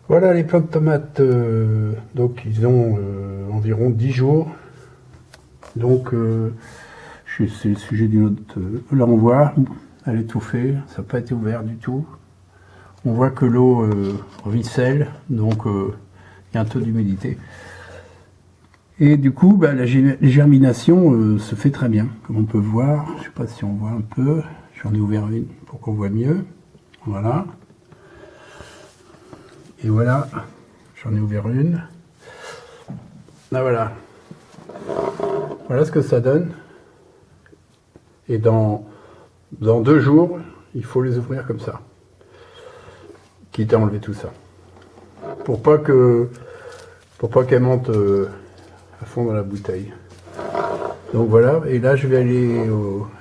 Voilà les plants de tomates, donc ils ont environ 10 jours. Donc c'est le sujet d'une autre. Là on voit, elle est étouffée, ça n'a pas été ouvert du tout. On voit que l'eau ruisselle, donc il y a un taux d'humidité. Et du coup, bah, la germination se fait très bien, comme on peut voir. Je ne sais pas si on voit un peu. J'en ai ouvert une pour qu'on voit mieux. Voilà. Et voilà, j'en ai ouvert une. Là voilà. Voilà ce que ça donne. Et dans 2 jours, il faut les ouvrir comme ça. Quitte à enlever tout ça. Pour pas qu'elle monte à fond dans la bouteille. Donc voilà, et là je vais aller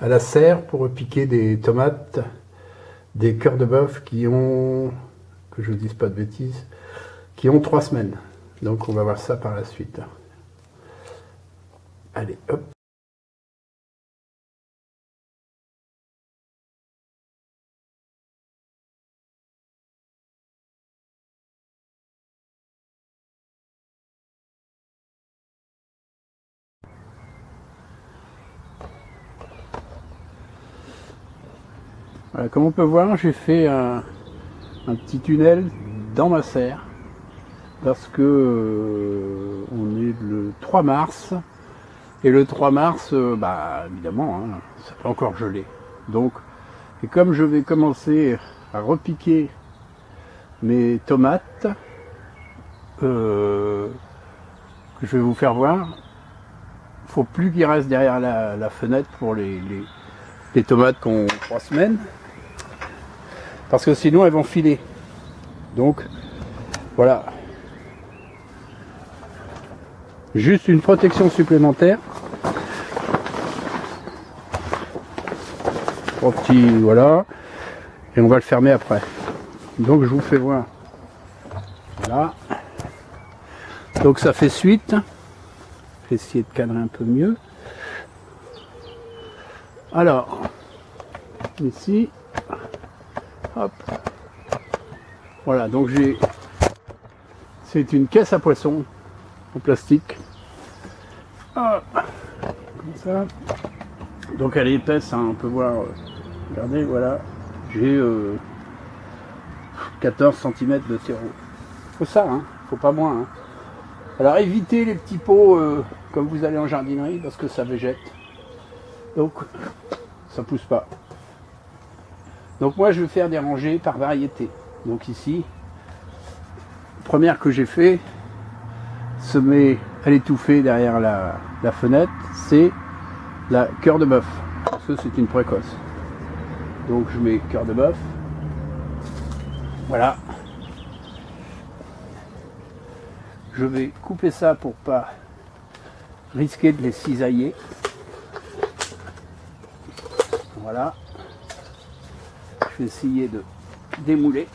à la serre pour piquer des tomates, des cœurs de bœuf qui ont, que je ne dise pas de bêtises, qui ont 3 semaines. Donc on va voir ça par la suite. Allez, hop. Voilà, comme on peut voir, j'ai fait un petit tunnel dans ma serre parce que on est le 3 mars et le 3 mars, bah évidemment, hein, ça peut encore geler. Donc, et comme je vais commencer à repiquer mes tomates, que je vais vous faire voir, il faut plus qu'il reste derrière la fenêtre pour les tomates qui ont 3 semaines, parce que sinon elles vont filer. Donc voilà, juste une protection supplémentaire. Au petit, voilà, et on va le fermer après. Donc je vous fais voir. Voilà. Donc ça fait suite. Je vais essayer de cadrer un peu mieux. Alors, ici, hop. Voilà, donc c'est une caisse à poissons en plastique. Hop. Comme ça. Donc elle est épaisse, hein, on peut voir. Regardez, voilà. J'ai 14 cm de terreau. Faut ça, hein, faut pas moins. Hein. Alors évitez les petits pots comme vous allez en jardinerie parce que ça végète. Donc ça pousse pas. Donc moi je vais faire des rangées par variété. Donc ici, première que j'ai fait, semer à l'étouffée derrière la fenêtre, c'est la cœur de bœuf. Parce que c'est une précoce. Donc je mets cœur de bœuf. Voilà. Je vais couper ça pour pas risquer de les cisailler. Voilà. Je vais essayer de démouler.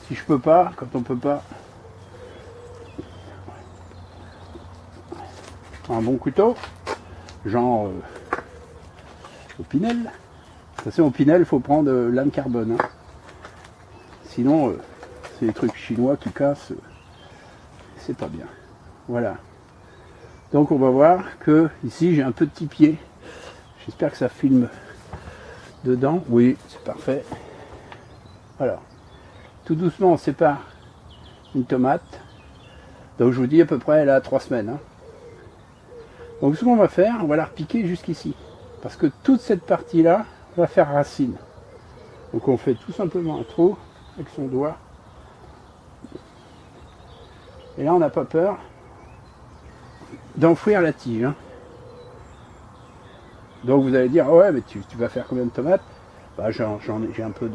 Si je peux pas, quand on peut pas, un bon couteau, genre Opinel. De toute façon, Opinel, il faut prendre lame carbone. Hein. Sinon, c'est des trucs chinois qui cassent. C'est pas bien. Voilà. Donc on va voir que ici j'ai un petit pied. J'espère que ça filme dedans. Oui, c'est parfait. Alors, tout doucement on sépare une tomate. Donc je vous dis à peu près elle a 3 semaines. Hein. Donc ce qu'on va faire, on va la repiquer jusqu'ici. Parce que toute cette partie-là va faire racine. Donc on fait tout simplement un trou avec son doigt. Et là on n'a pas peur d'enfouir la tige. Hein. Donc vous allez dire, oh ouais mais tu vas faire combien de tomates? Bah, j'ai un peu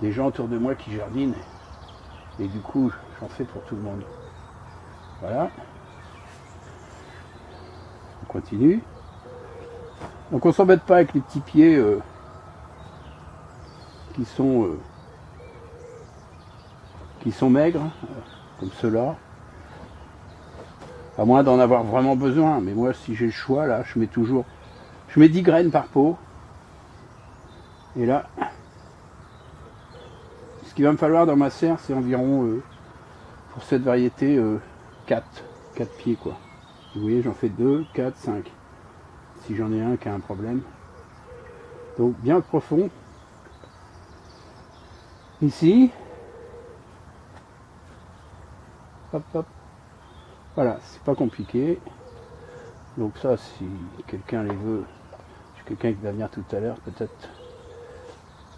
des gens autour de moi qui jardinent. Et du coup j'en fais pour tout le monde. Voilà. On continue. Donc on s'embête pas avec les petits pieds qui sont maigres, comme ceux-là. À moins d'en avoir vraiment besoin. Mais moi si j'ai le choix, là, je mets 10 graines par pot. Et là, qu'il va me falloir dans ma serre, c'est environ, pour cette variété, 4 pieds quoi. Vous voyez, j'en fais 2, 4, 5. Si j'en ai un qui a un problème. Donc bien profond. Ici. Hop, hop. Voilà, c'est pas compliqué. Donc ça, si quelqu'un les veut, j'ai quelqu'un qui va venir tout à l'heure, peut-être,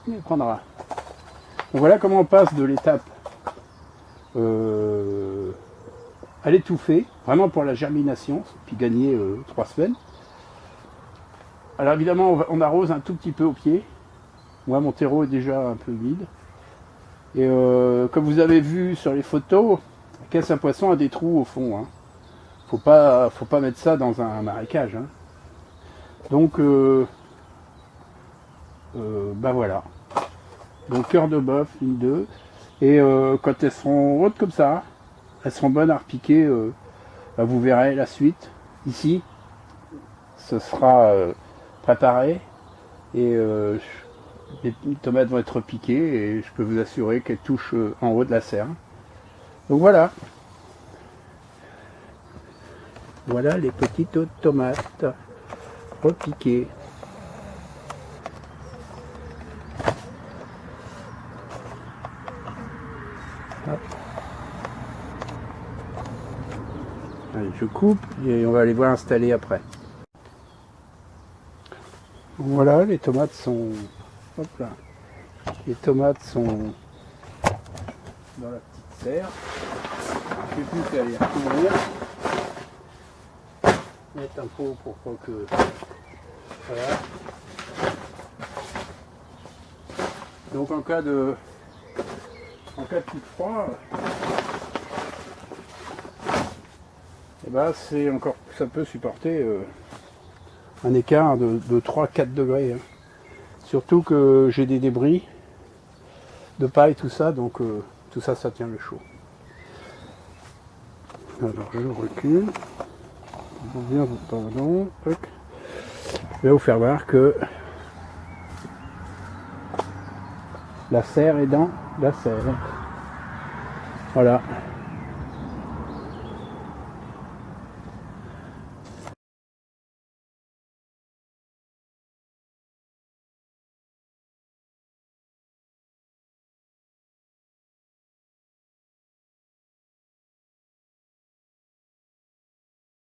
il les prendra. Donc voilà comment on passe de l'étape à l'étouffer, vraiment pour la germination, puis gagner 3 semaines. Alors évidemment, on arrose un tout petit peu au pied. Moi, mon terreau est déjà un peu humide. Et comme vous avez vu sur les photos, la caisse à poisson a des trous au fond. Hein. Faut pas mettre ça dans un marécage. Hein. Donc, bah voilà. Donc cœur de bœuf, 1, 2. Et quand elles seront hautes comme ça, elles seront bonnes à repiquer. Bah, vous verrez la suite. Ici, ce sera préparé. Et les tomates vont être piquées. Et je peux vous assurer qu'elles touchent en haut de la serre. Donc voilà. Voilà les petites tomates repiquées. Hop. Allez, je coupe et on va les voir installer après. Voilà, les tomates sont... Hop là. Les tomates sont dans la petite serre. Je ne sais plus qu'à les recouvrir. Mettre un pot pour pas que... Voilà. Donc en cas de coup de froid, et ben c'est encore, ça peut supporter un écart de 3-4 degrés. Hein. Surtout que j'ai des débris de paille, tout ça, donc tout ça, ça tient le chaud. Alors je recule. Pardon. Je vais vous faire voir que la serre est dans la serre. Voilà.